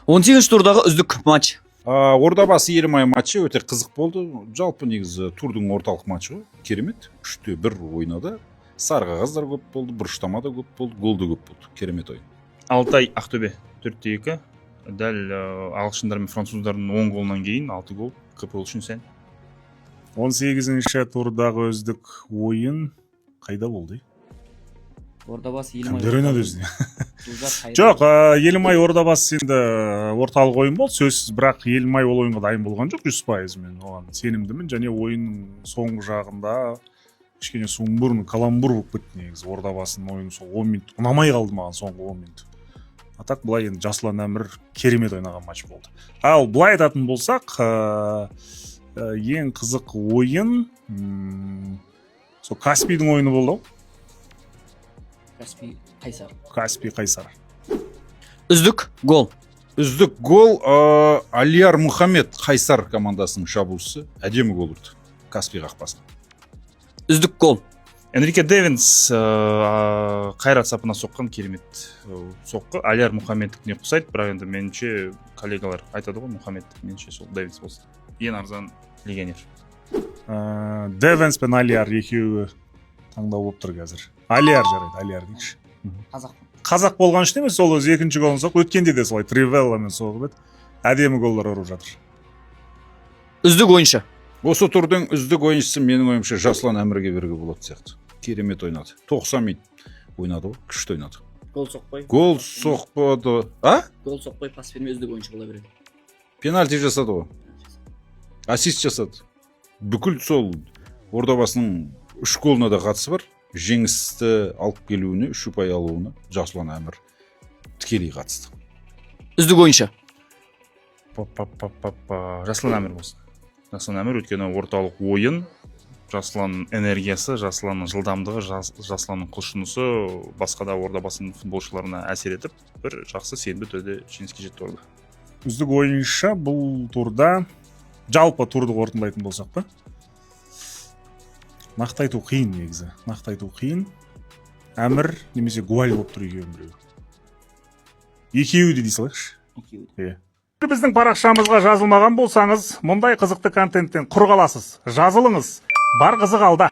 18 турдағы үздік матч. Ордабасы Елімай матчы өте қызық болды. Жалпы негізі турдың орталық матчы ғой. Керемет. 3-1 ойнады. Сарғағаздар көп болды, бұрыштама да көп болды, гол да көп болды. Керемет ойын. Алтай Ақтөбе 4-2. Дәл ағылшындар мен француздардың 10 голынан кейін 6 гол. КП үшін сән. 18-ші турдағы үздік ойын қайда болды? Ордабасы Кімдер ойнады өзіне? Жоқ, Елімай Ордабасы енді орталық ойын болды. Сөзсіз, бірақ Елімай ол ойынға дайын болған жоқ 100%. Мен оған сенімдімін, және ойынның соңғы жағында кішкене сумбур, каламбур болып кетті негізі. Ордабасының ойыны сол 10 минут ұнамай қалды маған, соңғы 10 минут. Атақ былай енді Жасұлан Әмір керемет ойнаған матч болды. Ал былай айтатын болсақ, ең қызық ойын сол Каспийдің ойыны болды. Каспий Қайсар. Үздік гол. Үздік гол Алияр Мұхамед Қайсар командасының шабуылшысы. Әдемі гол ұрды Каспий қақпасына. Үздік гол. Энрике Девинс қайрат сапына соққан керемет соққы. Алияр Мұхамедтікіне ұқсайды, бірақ енді меніңше коллегалар айтады ғой, Мұхамедтік меніңше сол Девинс болсын. Ең арзан легионер. Девинс пен Алияр екеуі таңдау болып тұр қазір. Алияр жарайды, Алияр дейікші. Қазақ болған үшін емес, сол өзі екінші голын соқ. Өткенде де солай Тривелламен соғып еді. Әдемі голлар ұрып жатыр. Үздік ойыншы. Осы турдың үздік ойыншысы менің ойымша Жасұлан Әмірге беруге болады сияқты. Керемет ойнады. 90 минут ойнады ғой, күшті ойнады. Гол соқпай. Гол соқпады. Гол соқпай пас бермей үздік ойыншы бола береді. Пенальти жасады ғой. Ассист жасады. Бүкіл сол Ордабасының 3 голына да қатысы бар. Жеңісті алып келуіне, 3 ұпай алуына Жасұлан Әмір тікелей қатысты. Үздік ойыншы. Жасұлан Әмір болсын. Жасұлан Әмір өткені орталық ойын, Жасұланның энергиясы, Жасұланның жылдамдығы, Жасұланның құлшынысы басқа да Ордабасының футболшыларына әсер етіп, бір жақсы сенбі түрде жеңіске жетті орда. Үздік ойыншы бұл турда жалпы турды қорытындылайтын болсақ па? Нақты айту қиын негізі. Нақты айту қиын. Әмір немесе Гуаль болып тұр екеуін біреу. Екеуі де дей салайықшы. Екеуі. Біздің парақшамызға жазылмаған болсаңыз, мұндай қызықты контенттен құр қаласыз. Жазылыңыз. Бар қызық алда.